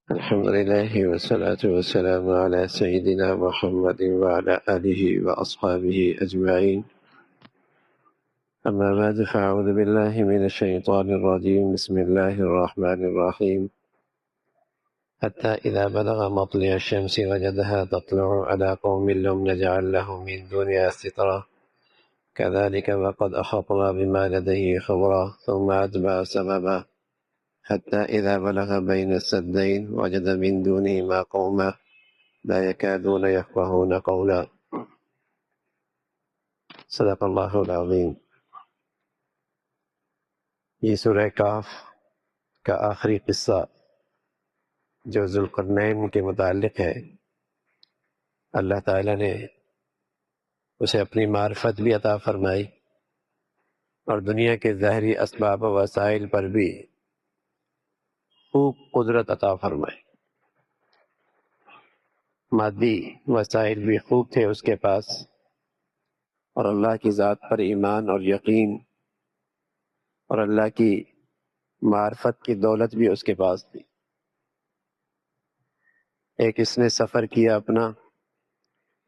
الحمد لله والصلاة والسلام على سيدنا محمد وعلى آله وأصحابه أجمعين. أما بعد فأعوذ بالله من الشيطان الرجيم. بسم الله الرحمن الرحيم. حتى إذا بلغ مطلع الشمس وجدها تطلع على قوم لم نجعل له من دونها سترا كذلك وقد أحطنا بما لديه خبرا ثم أتبع سببا حتى إذا بلغ بين السدين وجد من دونهما قوما لا يكادون يفقهون قولا. صدق اللہ العظیم. یہ سورہ کاف کا آخری قصہ جو ذوالقرنین کے متعلق ہے، اللہ تعالیٰ نے اسے اپنی معرفت بھی عطا فرمائی اور دنیا کے ظاہری اسباب و وسائل پر بھی خوب قدرت عطا فرمائی. مادی وسائل بھی خوب تھے اس کے پاس، اور اللہ کی ذات پر ایمان اور یقین اور اللہ کی معرفت کی دولت بھی اس کے پاس تھی. ایک اس نے سفر کیا اپنا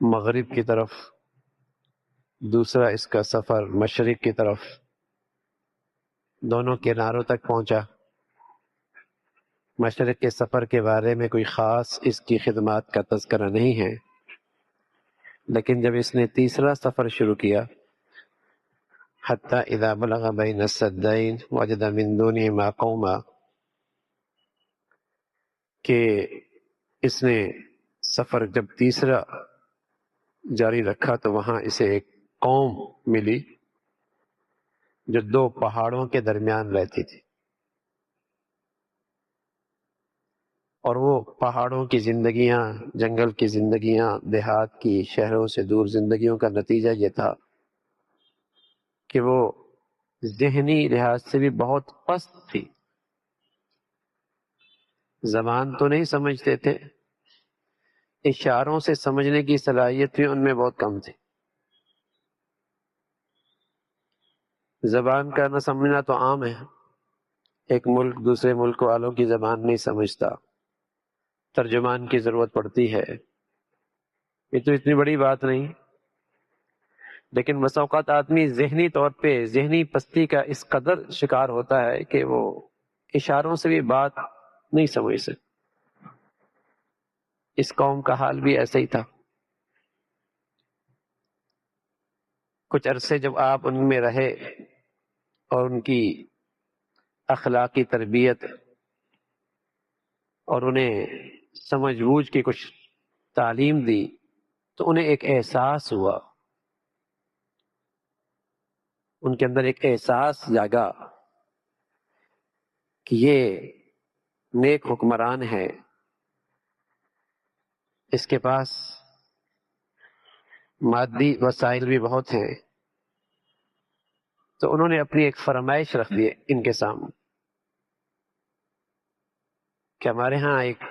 مغرب کی طرف، دوسرا اس کا سفر مشرق کی طرف. دونوں کناروں تک پہنچا. مشرق کے سفر کے بارے میں کوئی خاص اس کی خدمات کا تذکرہ نہیں ہے، لیکن جب اس نے تیسرا سفر شروع کیا، حتی اذا بلغ بین السدین وجد من دونہما قوما، کہ اس نے سفر جب تیسرا جاری رکھا تو وہاں اسے ایک قوم ملی جو دو پہاڑوں کے درمیان رہتی تھی، اور وہ پہاڑوں کی زندگیاں، جنگل کی زندگیاں، دیہات کی، شہروں سے دور زندگیوں کا نتیجہ یہ تھا کہ وہ ذہنی لحاظ سے بھی بہت پست تھی. زبان تو نہیں سمجھتے تھے، اشاروں سے سمجھنے کی صلاحیت بھی ان میں بہت کم تھی. زبان کا نہ سمجھنا تو عام ہے، ایک ملک دوسرے ملک والوں کی زبان نہیں سمجھتا، ترجمان کی ضرورت پڑتی ہے. یہ تو اتنی بڑی بات نہیں، لیکن بسا اوقات آدمی ذہنی طور پہ ذہنی پستی کا اس قدر شکار ہوتا ہے کہ وہ اشاروں سے بھی بات نہیں سمجھ سکتا. اس قوم کا حال بھی ایسا ہی تھا. کچھ عرصے جب آپ ان میں رہے اور ان کی اخلاقی تربیت اور انہیں سمجھ بوجھ کی کچھ تعلیم دی تو انہیں ایک احساس ہوا، ان کے اندر ایک احساس جاگا کہ یہ نیک حکمران ہے، اس کے پاس مادی وسائل بھی بہت ہیں. تو انہوں نے اپنی ایک فرمائش رکھ دی ان کے سامنے کہ ہمارے ہاں ایک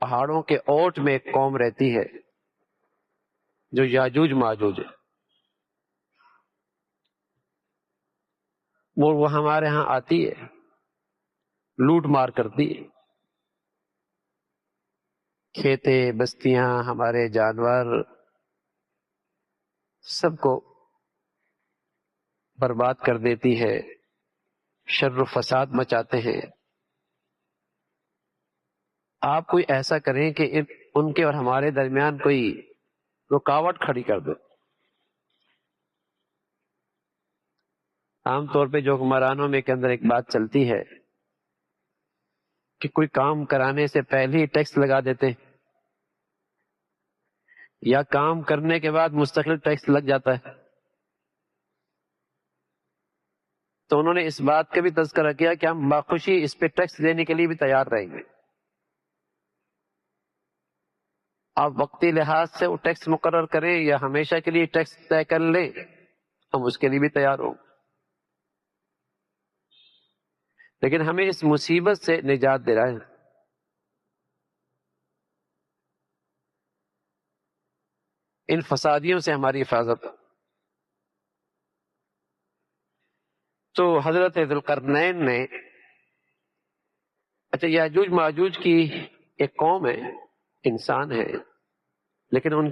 پہاڑوں کے اوٹ میں ایک قوم رہتی ہے جو یاجوج ماجوج ہے، وہ ہمارے ہاں آتی ہے، لوٹ مار کرتی ہے، کھیتے بستیاں ہمارے جانور سب کو برباد کر دیتی ہے، شر و فساد مچاتے ہیں. آپ کوئی ایسا کریں کہ ان کے اور ہمارے درمیان کوئی رکاوٹ کھڑی کر دو. عام طور پہ جو حکمرانوں میں کے اندر ایک بات چلتی ہے کہ کوئی کام کرانے سے پہلے ہی ٹیکس لگا دیتے یا کام کرنے کے بعد مستقل ٹیکس لگ جاتا ہے. تو انہوں نے اس بات کا بھی تذکرہ کیا کہ ہم باخوشی اس پہ ٹیکس دینے کے لیے بھی تیار رہیں گے. آپ وقتی لحاظ سے وہ ٹیکس مقرر کریں یا ہمیشہ کے لیے ٹیکس طے کر لیں، ہم اس کے لیے بھی تیار ہوں، لیکن ہمیں اس مصیبت سے نجات دے رہا ہے. ان فسادیوں سے ہماری حفاظت. تو حضرت ذوالقرنین نے اچھا یاجوج ماجوج کی ایک قوم ہے، انسان ہے، لیکن ان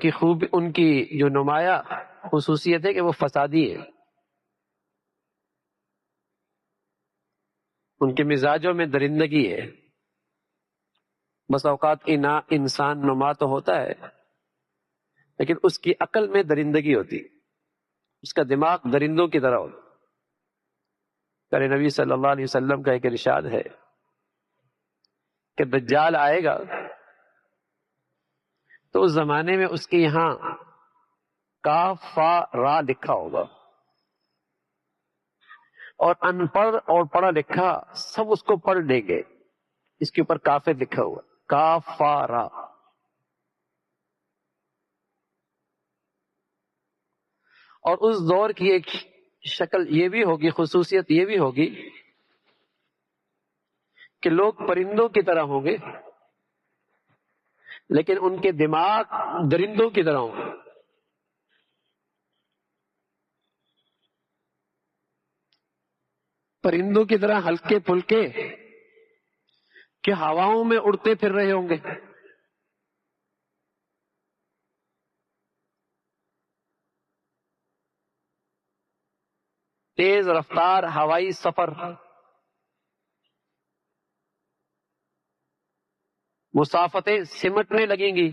کی جو نمایاں خصوصیت ہے کہ وہ فسادی ہے. ان کے مزاجوں میں درندگی ہے. بس اوقات انسان نما تو ہوتا ہے، لیکن اس کی عقل میں درندگی ہوتی، اس کا دماغ درندوں کی طرح ہوتا. پیارے نبی صلی اللہ علیہ وسلم کا ایک ارشاد ہے کہ دجال آئے گا تو اس زمانے میں اس کے یہاں کاف فا را لکھا ہوگا، اور ان پڑھ اور پڑھا لکھا سب اس کو پڑھ لیں گے. اس کے اوپر کافر لکھا ہوا، کاف فا را. اور اس دور کی ایک شکل یہ بھی ہوگی، خصوصیت یہ بھی ہوگی کہ لوگ پرندوں کی طرح ہوں گے، لیکن ان کے دماغ درندوں کی طرح ہوں گے. پرندوں کی طرح ہلکے پھلکے کہ ہواؤں میں اڑتے پھر رہے ہوں گے. تیز رفتار ہوائی سفر، مسافتیں سمٹنے لگیں گی،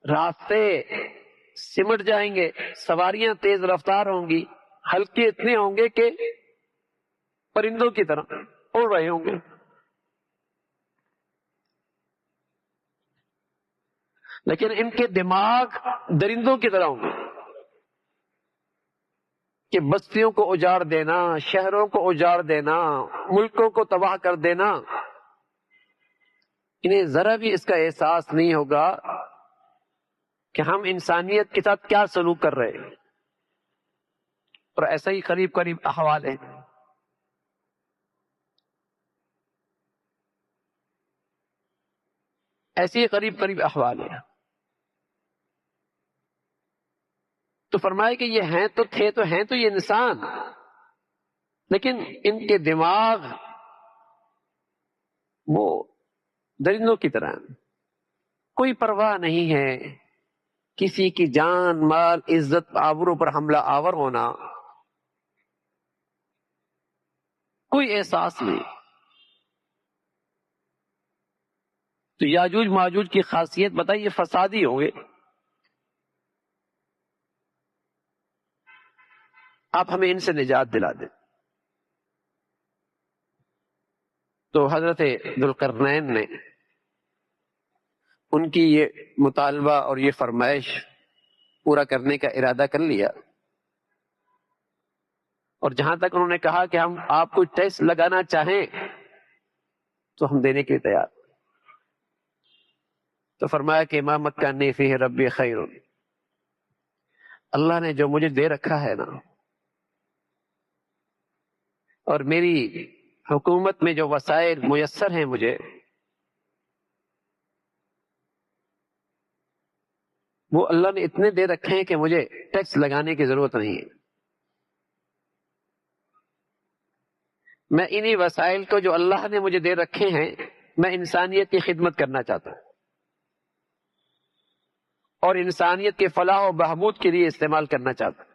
راستے سمٹ جائیں گے، سواریاں تیز رفتار ہوں گی، ہلکے اتنے ہوں گے کہ پرندوں کی طرح اڑ رہے ہوں گے. لیکن ان کے دماغ درندوں کی طرح ہوں گے کہ بستیوں کو اجاڑ دینا، شہروں کو اجاڑ دینا، ملکوں کو تباہ کر دینا. انہیں ذرا بھی اس کا احساس نہیں ہوگا کہ ہم انسانیت کے ساتھ کیا سلوک کر رہے ہیں. اور ایسا ہی قریب قریب احوال ہے. ایسے ہی قریب قریب احوال ہے. تو فرمایا کہ یہ ہیں تو تھے تو ہیں تو یہ انسان، لیکن ان کے دماغ وہ درندوں کی طرح، کوئی پرواہ نہیں ہے کسی کی جان مال عزت آبرو پر حملہ آور ہونا، کوئی احساس نہیں. تو یاجوج ماجوج کی خاصیت بتائیے، فسادی ہوں گے. آپ ہمیں ان سے نجات دلا دیں. تو حضرت ذوالقرنین نے ان کی یہ مطالبہ اور یہ فرمائش پورا کرنے کا ارادہ کر لیا، اور جہاں تک انہوں نے کہا کہ ہم آپ کو ٹیسٹ لگانا چاہیں تو ہم دینے کے لیے تیار. تو فرمایا کہ ما مکنی فیہ ربی خیر، اللہ نے جو مجھے دے رکھا ہے نا، اور میری حکومت میں جو وسائل میسر ہیں مجھے، وہ اللہ نے اتنے دے رکھے ہیں کہ مجھے ٹیکس لگانے کی ضرورت نہیں ہے. میں انہی وسائل کو جو اللہ نے مجھے دے رکھے ہیں، میں انسانیت کی خدمت کرنا چاہتا ہوں اور انسانیت کے فلاح و بہبود کے لیے استعمال کرنا چاہتا ہوں.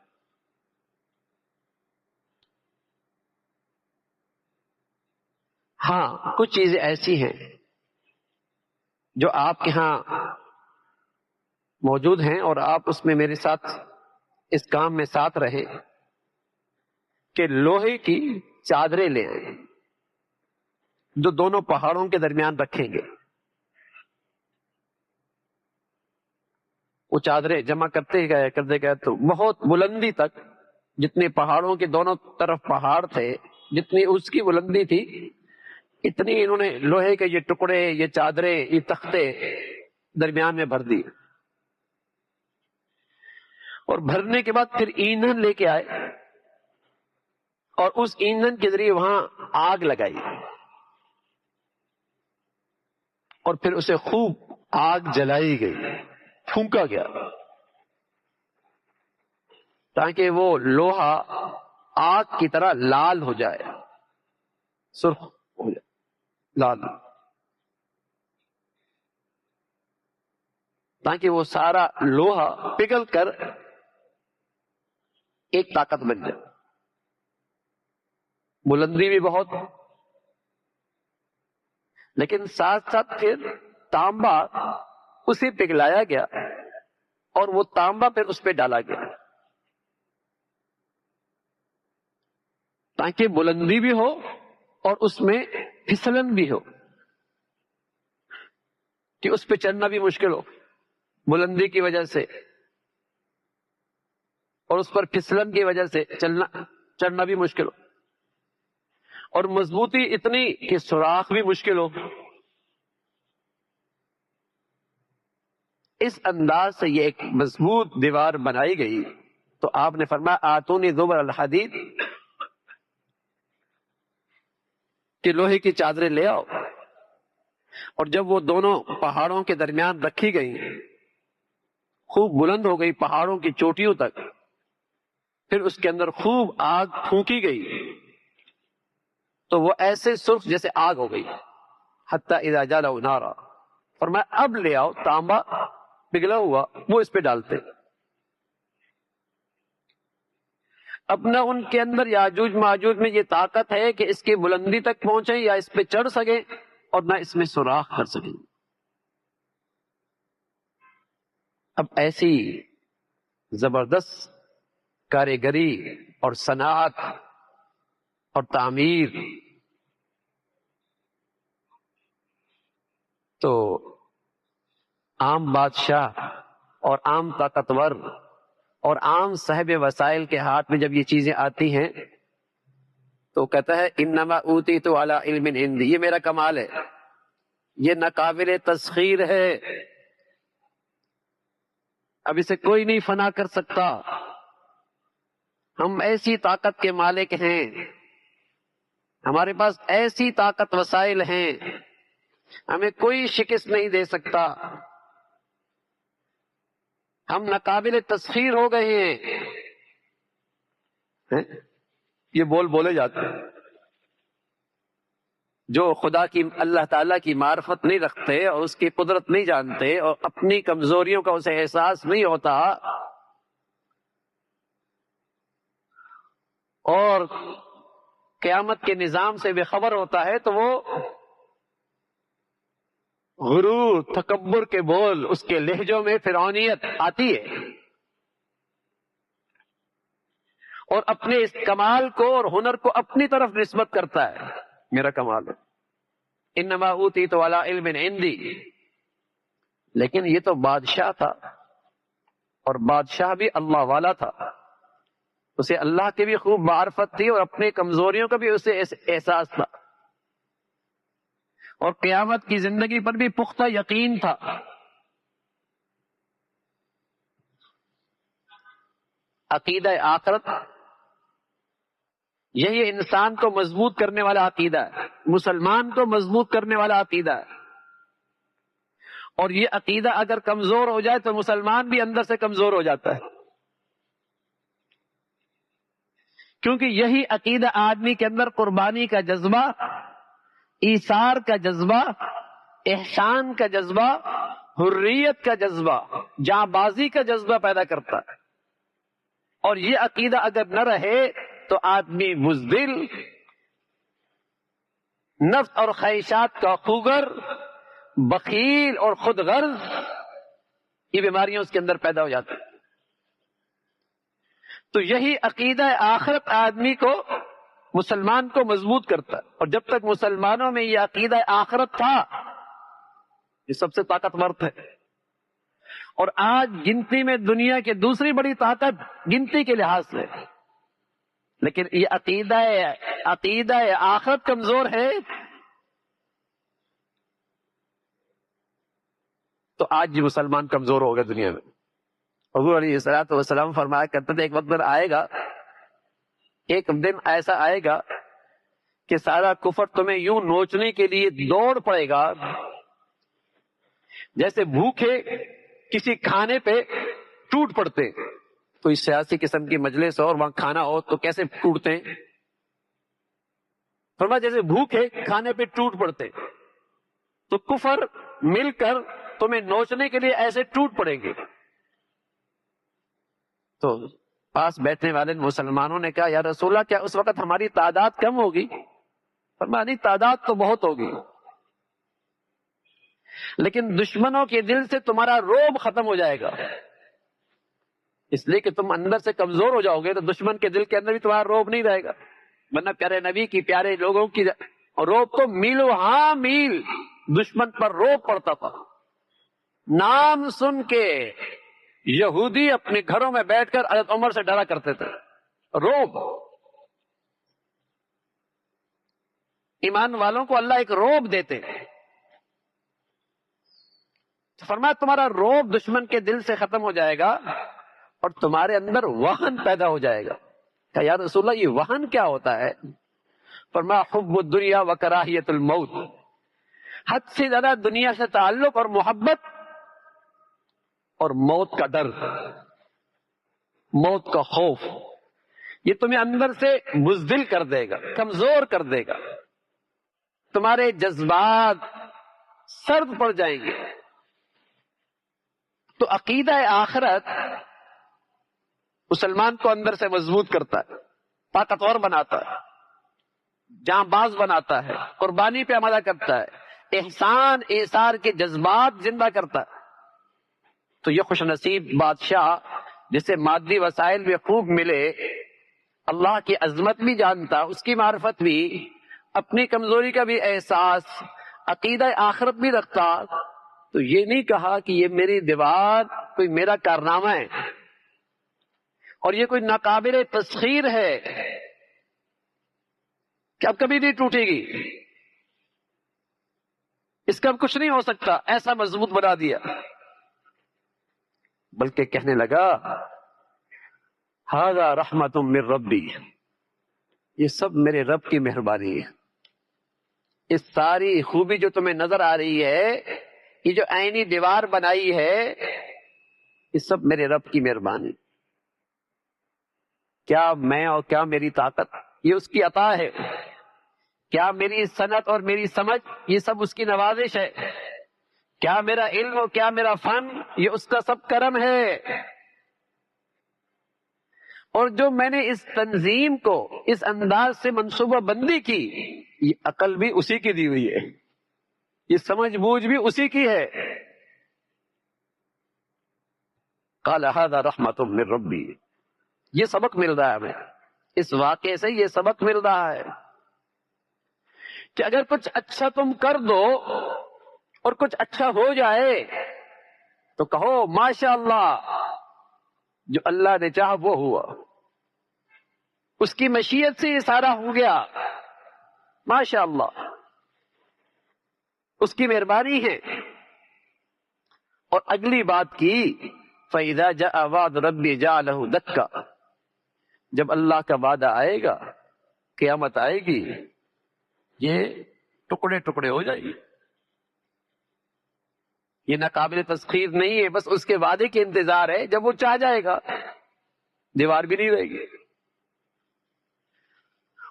ہاں، کچھ چیزیں ایسی ہیں جو آپ کے ہاں موجود ہیں اور آپ اس میں میرے ساتھ اس کام میں ساتھ رہیں کہ لوہے کی چادریں لے آئیں جو دونوں پہاڑوں کے درمیان رکھیں گے. وہ چادریں جمع کرتے گئے تو بہت بلندی تک، جتنے پہاڑوں کے دونوں طرف پہاڑ تھے، جتنی اس کی بلندی تھی، اتنی انہوں نے لوہے کے یہ ٹکڑے، یہ چادریں، یہ تختے درمیان میں بھر دی. اور بھرنے کے بعد پھر ایندھن لے کے آئے اور اس ایندھن کے ذریعے وہاں آگ لگائی، اور پھر اسے خوب آگ جلائی گئی، پھونکا گیا تاکہ وہ لوہا آگ کی طرح لال ہو جائے، سرخ ہو جائے، لال. تاکہ وہ سارا لوہا پگھل کر ایک طاقت بن جائے. بلندی بھی بہت، لیکن ساتھ ساتھ پھر تانبا اسے پگھلایا گیا اور وہ تانبا پھر اس پہ ڈالا گیا تاکہ بلندی بھی ہو اور اس میں پھسلن بھی ہو، کہ اس پہ چڑھنا بھی مشکل ہو بلندی کی وجہ سے، اور اس پر پھسلن کی وجہ سے چڑھنا بھی مشکل ہو، اور مضبوطی اتنی کہ سوراخ بھی مشکل ہو. اس انداز سے یہ ایک مضبوط دیوار بنائی گئی. تو آپ نے فرمایا آتونی زبر الحدید، کہ لوہے کی چادریں لے آؤ. اور جب وہ دونوں پہاڑوں کے درمیان رکھی گئی، خوب بلند ہو گئی پہاڑوں کی چوٹیوں تک، پھر اس کے اندر خوب آگ پھونکی گئی تو وہ ایسے سرخ جیسے آگ ہو گئی. حتی اذا جعلہ نارا، فرمایا اب لے آؤ تانبا پگھلا ہوا، وہ اس پہ ڈالتے. اپنا ان کے اندر یاجوج ماجوج میں یہ طاقت ہے کہ اس کی بلندی تک پہنچیں یا اس پہ چڑھ سکیں، اور نہ اس میں سوراخ کر سکیں. اب ایسی زبردست کاریگری اور صنعت اور تعمیر تو عام بادشاہ اور عام طاقتور اور عام صاحب وسائل کے ہاتھ میں جب یہ چیزیں آتی ہیں تو کہتا ہے انما اوتیت علی علم عندی، یہ میرا کمال ہے، یہ ناقابل تسخیر ہے، اب اسے کوئی نہیں فنا کر سکتا. ہم ایسی طاقت کے مالک ہیں، ہمارے پاس ایسی طاقت وسائل ہیں، ہمیں کوئی شکست نہیں دے سکتا، ہم ناقابل تسخیر ہو گئے ہیں. یہ بول بولے جاتے ہیں. جو خدا کی اللہ تعالیٰ کی معرفت نہیں رکھتے اور اس کی قدرت نہیں جانتے اور اپنی کمزوریوں کا اسے احساس نہیں ہوتا اور قیامت کے نظام سے بے خبر ہوتا ہے، تو وہ غرور تکبر کے بول اس کے لہجوں میں فرعونیت آتی ہے، اور اپنے اس کمال کو اور ہنر کو اپنی طرف نسبت کرتا ہے، میرا کمال ہے، انما اوتیت علی علم عندی. لیکن یہ تو بادشاہ تھا، اور بادشاہ بھی اللہ والا تھا، اسے اللہ کی بھی خوب معرفت تھی اور اپنے کمزوریوں کا بھی اسے احساس تھا، اور قیامت کی زندگی پر بھی پختہ یقین تھا. عقیدہ آخرت یہی انسان کو مضبوط کرنے والا عقیدہ ہے، مسلمان کو مضبوط کرنے والا عقیدہ ہے. اور یہ عقیدہ اگر کمزور ہو جائے تو مسلمان بھی اندر سے کمزور ہو جاتا ہے، کیونکہ یہی عقیدہ آدمی کے اندر قربانی کا جذبہ، ایثار کا جذبہ، احسان کا جذبہ، حریت کا جذبہ، جاں بازی کا جذبہ پیدا کرتا ہے. اور یہ عقیدہ اگر نہ رہے تو آدمی بزدل، نفس اور خواہشات کا خوگر، بخیل اور خود غرض، یہ بیماریاں اس کے اندر پیدا ہو جاتی. تو یہی عقیدہ آخرت آدمی کو، مسلمان کو مضبوط کرتا ہے. اور جب تک مسلمانوں میں یہ عقیدہ آخرت تھا، یہ سب سے طاقتور ہے. اور آج گنتی میں دنیا کی دوسری بڑی طاقت گنتی کے لحاظ سے، لیکن یہ عقیدہ آخرت کمزور ہے تو آج یہ مسلمان کمزور ہو گئے دنیا میں. حضور علیہ الصلوۃ والسلام فرمایا کرتے تھے ایک دن ایسا آئے گا کہ سارا کفر تمہیں یوں نوچنے کے لیے دوڑ پڑے گا جیسے بھوکے کسی کھانے پہ ٹوٹ پڑتے. کوئی سیاسی قسم کی مجلس ہو اور وہاں کھانا ہو تو کیسے ٹوٹتے ہیں؟ فرمایا جیسے بھوکے کھانے پہ ٹوٹ پڑتے. تو کفر مل کر تمہیں نوچنے کے لیے ایسے ٹوٹ پڑیں گے۔ تو پاس بیٹھنے والے مسلمانوں نے کہا یا رسول اللہ کیا اس وقت ہماری تعداد کم ہوگی؟ فرمایا نہیں، تعداد تو بہت ہوگی، لیکن دشمنوں کے دل سے تمہارا رعب ختم ہو جائے گا، اس لیے کہ تم اندر سے کمزور ہو جاؤ گے تو دشمن کے دل کے اندر بھی تمہارا رعب نہیں رہے گا۔ ورنہ پیارے نبی کی، پیارے لوگوں کی رعب تو میلوں ہاں میل دشمن پر رعب پڑتا تھا۔ نام سن کے یہودی اپنے گھروں میں بیٹھ کر حضرت عمر سے ڈرا کرتے تھے، رعب۔ ایمان والوں کو اللہ ایک رعب دیتے، فرمایا تمہارا رعب دشمن کے دل سے ختم ہو جائے گا اور تمہارے اندر وہن پیدا ہو جائے گا۔ کہ یا رسول اللہ یہ وہن کیا ہوتا ہے؟ فرمایا حب الدنیا و کراہیت الموت، حد سے زیادہ دنیا سے تعلق اور محبت اور موت کا ڈر، موت کا خوف، یہ تمہیں اندر سے بزدل کر دے گا، کمزور کر دے گا، تمہارے جذبات سرد پڑ جائیں گے۔ تو عقیدہ آخرت مسلمان کو اندر سے مضبوط کرتا ہے، طاقتور بناتا ہے، جاں باز بناتا ہے، قربانی پہ آمادہ کرتا ہے، احسان ایثار کے جذبات زندہ کرتا ہے۔ تو یہ خوش نصیب بادشاہ جسے مادی وسائل بھی خوب ملے، اللہ کی عظمت بھی جانتا، اس کی معرفت بھی، اپنی کمزوری کا بھی احساس، عقیدہ آخرت بھی رکھتا، تو یہ نہیں کہا کہ یہ میری دیوار کوئی میرا کارنامہ ہے اور یہ کوئی ناقابل تسخیر ہے کہ اب کبھی نہیں ٹوٹے گی، اس کا اب کچھ نہیں ہو سکتا، ایسا مضبوط بنا دیا، بلکہ کہنے لگا ھذا رحمت من ربی، یہ سب میرے رب کی مہربانی ہے، اس ساری خوبی جو تمہیں نظر آ رہی ہے، یہ جو عینی دیوار بنائی ہے، یہ سب میرے رب کی مہربانی، کیا میں اور کیا میری طاقت، یہ اس کی عطا ہے، کیا میری صنعت اور میری سمجھ، یہ سب اس کی نوازش ہے، کیا میرا علم اور کیا میرا فن، یہ اس کا سب کرم ہے، اور جو میں نے اس تنظیم کو اس انداز سے منصوبہ بندی کی، یہ عقل بھی اسی کی دی ہوئی ہے، یہ سمجھ بوجھ بھی اسی کی ہے۔ قال ھذا رحمت من ربی، یہ سبق مل رہا ہے ہمیں، اس واقعے سے یہ سبق مل رہا ہے کہ اگر کچھ اچھا تم کر دو اور کچھ اچھا ہو جائے تو کہو ماشاء اللہ، جو اللہ نے چاہا وہ ہوا، اس کی مشیت سے یہ سارا ہو گیا، ماشاء اللہ، اس کی مہربانی ہے۔ اور اگلی بات کی فَإِذَا جَاءَ وَعْدُ رَبِّي جَعَلَهُ دَكَّا، جب اللہ کا وعدہ آئے گا، قیامت آئے گی، یہ ٹکڑے ٹکڑے ہو جائے گی، یہ ناقابل تسخیر نہیں ہے، بس اس کے وعدے کے انتظار ہے، جب وہ چاہ جائے گا دیوار بھی نہیں رہے گی۔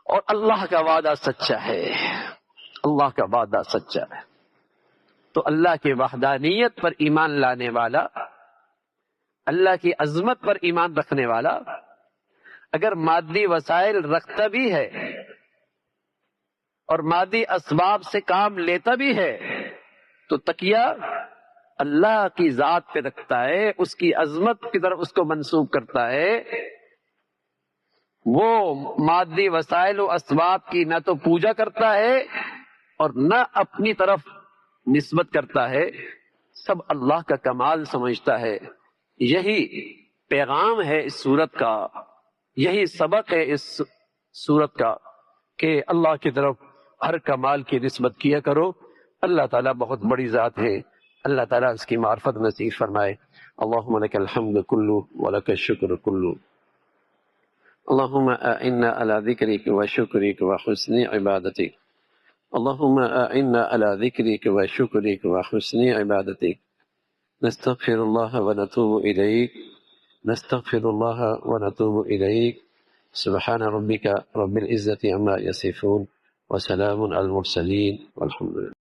اور اللہ کا وعدہ سچا ہے، اللہ کا وعدہ سچا ہے۔ تو اللہ کی وحدانیت پر ایمان لانے والا، اللہ کی عظمت پر ایمان رکھنے والا، اگر مادی وسائل رکھتا بھی ہے اور مادی اسباب سے کام لیتا بھی ہے تو تکیہ اللہ کی ذات پہ رکھتا ہے، اس کی عظمت کی طرف اس کو منسوب کرتا ہے، وہ مادی وسائل و اسباب کی نہ تو پوجا کرتا ہے اور نہ اپنی طرف نسبت کرتا ہے، سب اللہ کا کمال سمجھتا ہے۔ یہی پیغام ہے اس سورت کا، یہی سبق ہے اس سورت کا کہ اللہ کی طرف ہر کمال کی نسبت کیا کرو۔ اللہ تعالیٰ بہت بڑی ذات ہے، اللہ تعالیٰ اس کی معرفت نصیب فرمائے۔ اللہم لک الحمد کلو ولک الشکر کلو، اللہم اعنا علی ذکرک وشکرک وحسن عبادتک، اللہم اعنا علی ذکرک وشکرک وحسن عبادتک، نستغفر اللہ ونتوب الیک، نستغفر اللہ ونتوب الیک، سبحان ربک رب العزة عما یصفون وسلام علی المرسلین والحمد للہ۔